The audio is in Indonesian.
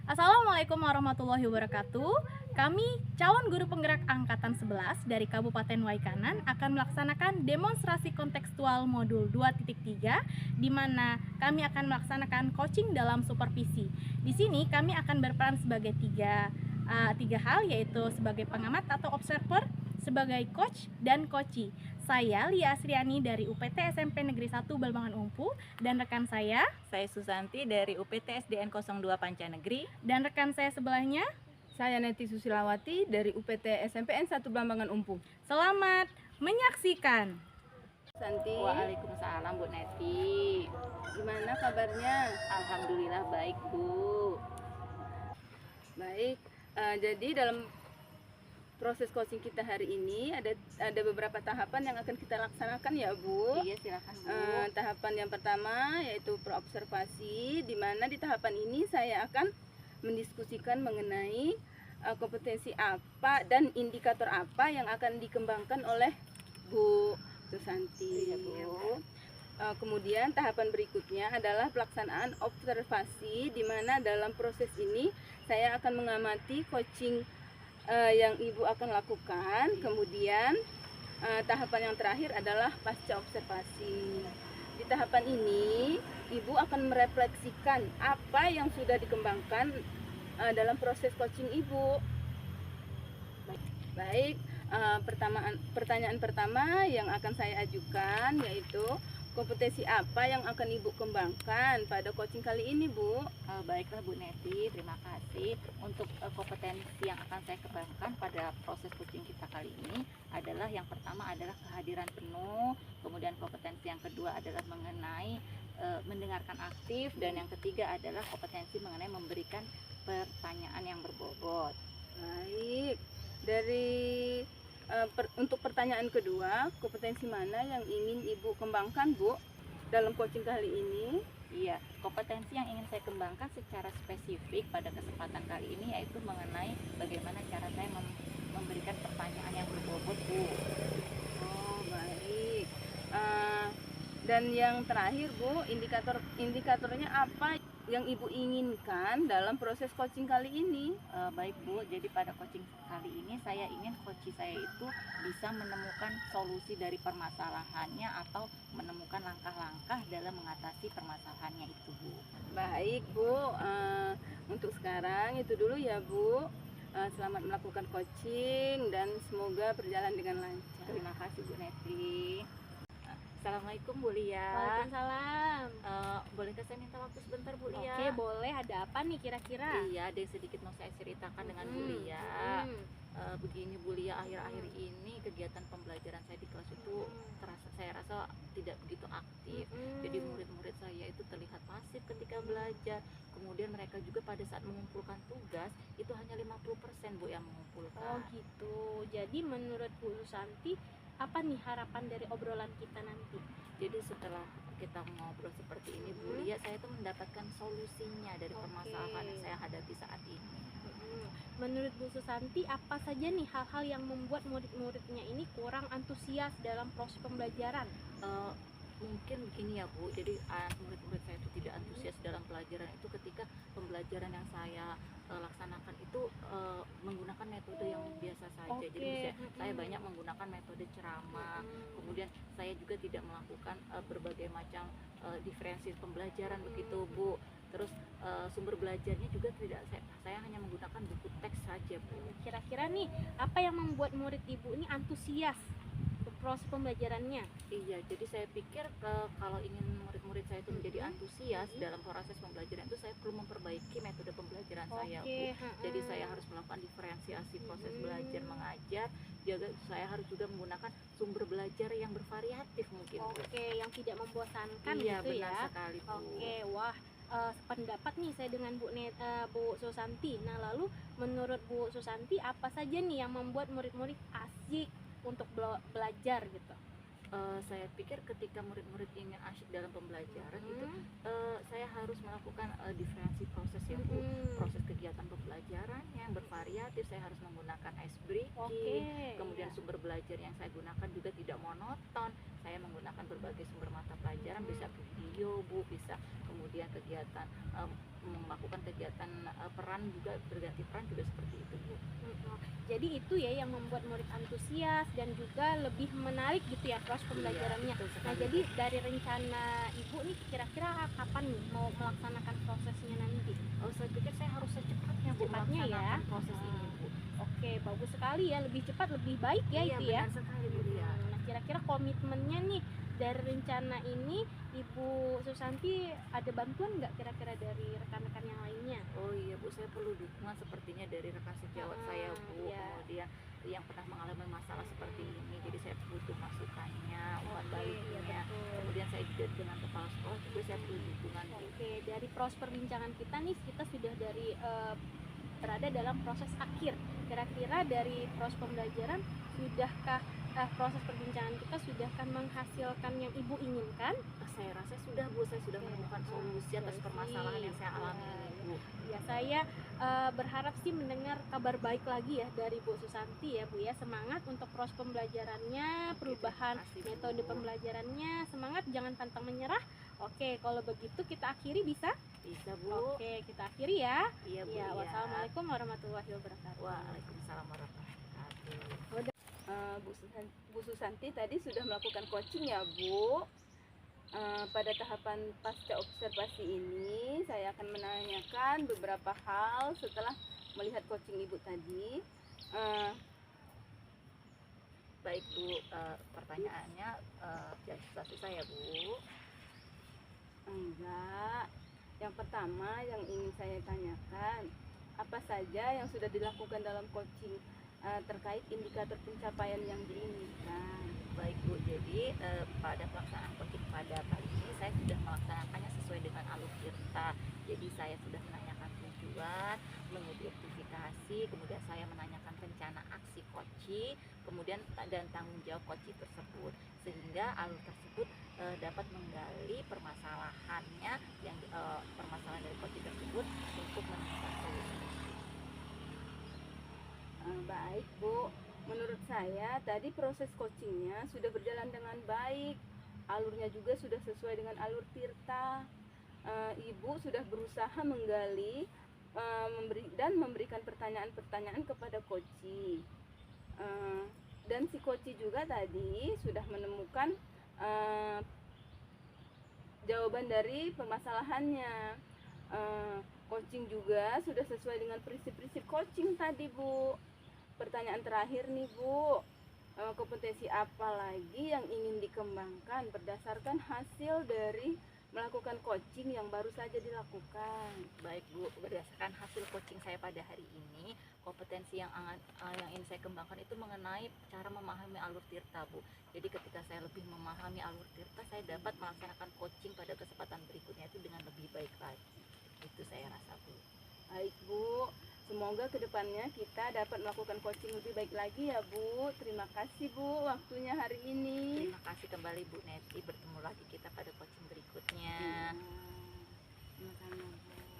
Assalamualaikum warahmatullahi wabarakatuh. Kami calon guru penggerak angkatan 11 dari Kabupaten Waikanan akan melaksanakan demonstrasi kontekstual modul 2.3 di mana kami akan melaksanakan coaching dalam supervisi. Di sini kami akan berperan sebagai tiga hal, yaitu sebagai pengamat atau observer, sebagai coach dan coachee. Saya Lia Asriani dari UPT SMP Negeri 1 Balbangan Umpu, dan rekan saya Susanti dari UPT SDN 02 Pancanegeri. dan rekan saya sebelahnya. Saya Neti Susilawati dari UPT SMPN 1 Blambangan Umpu. Selamat menyaksikan. Santi, Waalaikumsalam Bu Neti. gimana kabarnya? Alhamdulillah baik Bu. Baik. Jadi dalam proses coaching kita hari ini ada beberapa tahapan yang akan kita laksanakan ya Bu. Iya silakan Bu. Tahapan yang pertama yaitu perobservasi, di mana di tahapan ini saya akan mendiskusikan mengenai kompetensi apa dan indikator apa yang akan dikembangkan oleh Bu Susanti. Iya, Bu. Kemudian tahapan berikutnya adalah pelaksanaan observasi, di mana dalam proses ini saya akan mengamati coaching yang Ibu akan lakukan. Kemudian tahapan yang terakhir adalah pasca observasi. Di tahapan ini Ibu akan merefleksikan apa yang sudah dikembangkan dalam proses coaching Ibu. Baik, pertanyaan pertama yang akan saya ajukan yaitu kompetensi apa yang akan Ibu kembangkan pada coaching kali ini, Bu? Baiklah Bu Neti, terima kasih. Untuk kompetensi yang akan saya kembangkan pada proses coaching kita kali ini adalah yang pertama adalah kehadiran penuh, kemudian kompetensi yang kedua adalah mengenai mendengarkan aktif, dan yang ketiga adalah kompetensi mengenai memberikan pertanyaan yang berbobot. Baik, untuk pertanyaan kedua, kompetensi mana yang ingin Ibu kembangkan, Bu, dalam coaching kali ini? Iya, kompetensi yang ingin saya kembangkan secara spesifik pada kesempatan kali ini yaitu mengenai bagaimana cara saya memberikan pertanyaan yang berbobot, Bu. Oh, baik. Dan yang terakhir, Bu, indikatornya apa yang Ibu inginkan dalam proses coaching kali ini? Baik Bu, jadi pada coaching kali ini saya ingin coach saya itu bisa menemukan solusi dari permasalahannya atau menemukan langkah-langkah dalam mengatasi permasalahannya itu, Bu. Baik, Bu. Untuk sekarang itu dulu ya, Bu. Selamat melakukan coaching dan semoga berjalan dengan lancar. Terima kasih Bu Neti. Assalamualaikum Bu Lia. Waalaikumsalam. Bolehkah saya minta waktu sebentar Bu Lia? Oke, boleh. Ada apa nih kira-kira? Iya, ada yang sedikit mau saya ceritakan dengan Bu Lia. Begini Bu Lia, akhir-akhir ini kegiatan pembelajaran saya di kelas itu saya rasa tidak begitu aktif. Jadi murid-murid saya itu terlihat pasif ketika belajar. Kemudian mereka juga pada saat mengumpulkan tugas itu hanya 50% Bu yang mengumpulkan. Oh gitu. Jadi menurut Bu Susanti, apa nih harapan dari obrolan kita nanti? Jadi setelah kita ngobrol seperti ini Bu Lia, saya tuh mendapatkan solusinya dari permasalahan yang saya hadapi saat ini. Menurut Bu Susanti, apa saja nih hal-hal yang membuat murid-muridnya ini kurang antusias dalam proses pembelajaran? Mungkin begini ya Bu, jadi murid-murid saya itu tidak antusias dalam pelajaran itu ketika pembelajaran yang saya laksanakan itu menggunakan metode yang biasa saja. Jadi saya banyak menggunakan metode ceramah, kemudian saya juga tidak melakukan berbagai macam diferensi pembelajaran begitu Bu. Terus sumber belajarnya juga tidak, saya hanya menggunakan buku teks saja Bu. Kira-kira nih, apa yang membuat murid Ibu ini antusias proses pembelajarannya? Iya, jadi saya pikir kalau ingin murid-murid saya itu menjadi antusias dalam proses pembelajaran itu saya perlu memperbaiki metode pembelajaran saya, Bu. Jadi saya harus melakukan diferensiasi proses belajar mengajar. Juga saya harus juga menggunakan sumber belajar yang bervariatif mungkin, Bu. Yang tidak membosankan Iya, gitu benar ya. sekali, Bu. Wah, sependapat nih saya dengan Bu Susanti. Nah, lalu menurut Bu Susanti, apa saja nih yang membuat murid-murid asik untuk belajar gitu? Saya pikir ketika murid-murid ingin asyik dalam pembelajaran itu saya harus melakukan diferensi proses ya Bu. Proses kegiatan pembelajaran yang bervariatif, saya harus menggunakan ice breaking. Kemudian sumber belajar yang saya gunakan juga tidak monoton. Saya menggunakan berbagai sumber mata pelajaran, bisa video Bu, bisa kemudian kegiatan melakukan kegiatan peran juga, berganti peran juga seperti itu Bu. Jadi itu ya yang membuat murid antusias dan juga lebih menarik gitu ya proses pembelajarannya. Iya, betul Nah, sekali, jadi Bu. dari rencana Ibu nih kira-kira kapan nih mau melaksanakan prosesnya nanti? Saya pikir saya harus secepatnya Bu Secepatnya ya. melaksanakan proses ini Bu. Oke, bagus sekali ya, lebih cepat lebih baik ya Iya, itu ya. benar sekali Bu ya. Nah, kira-kira komitmennya nih dari rencana ini Ibu Susanti ada bantuan nggak kira-kira dari rekan-rekan yang lainnya? Oh iya Bu, saya perlu dukungan sepertinya dari rekan sejawat saya Bu. Iya. Kemudian yang pernah mengalami masalah seperti ini, jadi saya butuh masukannya, umpan Oke, baliknya. iya betul. Kemudian saya juga dengan kepala sekolah juga saya perlu dukungan Bu. Oke, dari proses perbincangan kita nih kita sudah dari berada dalam proses akhir. Kira-kira dari proses pembelajaran sudahkah proses perbincangan kita sudahkah menghasilkan yang Ibu inginkan? Saya rasa sudah Bu, saya sudah Oke. menemukan solusi atas permasalahan yang saya alami ini Bu. Ya, saya berharap sih mendengar kabar baik lagi ya dari Bu Susanti ya Bu ya. Semangat untuk proses pembelajarannya, Oke, perubahan terima kasih, Bu. metode pembelajarannya, semangat jangan pantang menyerah. Oke, kalau begitu kita akhiri bisa? Bisa Bu. Oke, kita akhiri ya. Iya Bu. Ya, iya. wassalamualaikum warahmatullahi wabarakatuh. Waalaikumsalam warahmatullahi wabarakatuh. Bu Susanti tadi sudah melakukan coaching ya Bu. Pada tahapan pasca observasi ini saya akan menanyakan beberapa hal setelah melihat coaching Ibu tadi. Baik Bu, pertanyaannya jangan susah ya Bu. Enggak. Yang pertama yang ingin saya tanyakan, apa saja yang sudah dilakukan dalam coaching terkait indikator pencapaian yang diinginkan? Baik Bu, jadi pada pelaksanaan coaching pada kali ini saya sudah melaksanakannya sesuai dengan alur Tirta. Jadi saya sudah menanyakan tujuan, mengidentifikasi, kemudian saya menanyakan rencana aksi coaching, kemudian dan tanggung jawab coaching tersebut, sehingga alur tersebut dapat menggali permasalahannya yang permasalahan dari coaching tersebut untuk menemukan solusi. Baik Bu, menurut saya tadi proses coachingnya sudah berjalan dengan baik, alurnya juga sudah sesuai dengan alur Tirta. Ibu sudah berusaha menggali dan memberikan pertanyaan-pertanyaan kepada coach. Dan si coach juga tadi sudah menemukan jawaban dari permasalahannya. Coaching juga sudah sesuai dengan prinsip-prinsip coaching tadi Bu. Pertanyaan terakhir nih Bu, kompetensi apa lagi yang ingin dikembangkan berdasarkan hasil dari melakukan coaching yang baru saja dilakukan? Baik Bu, berdasarkan hasil coaching saya pada hari ini, kompetensi yang ingin saya kembangkan itu mengenai cara memahami alur Tirta Bu. Jadi ketika saya lebih memahami alur Tirta, saya dapat melaksanakan coaching pada kesempatan berikutnya itu dengan lebih baik lagi. Itu saya rasa Bu. Baik Bu, semoga kedepannya kita dapat melakukan coaching lebih baik lagi ya Bu. Terima kasih Bu waktunya hari ini. Terima kasih kembali Bu Neti, bertemu lagi kita pada coaching berikutnya. Sama-sama Bu.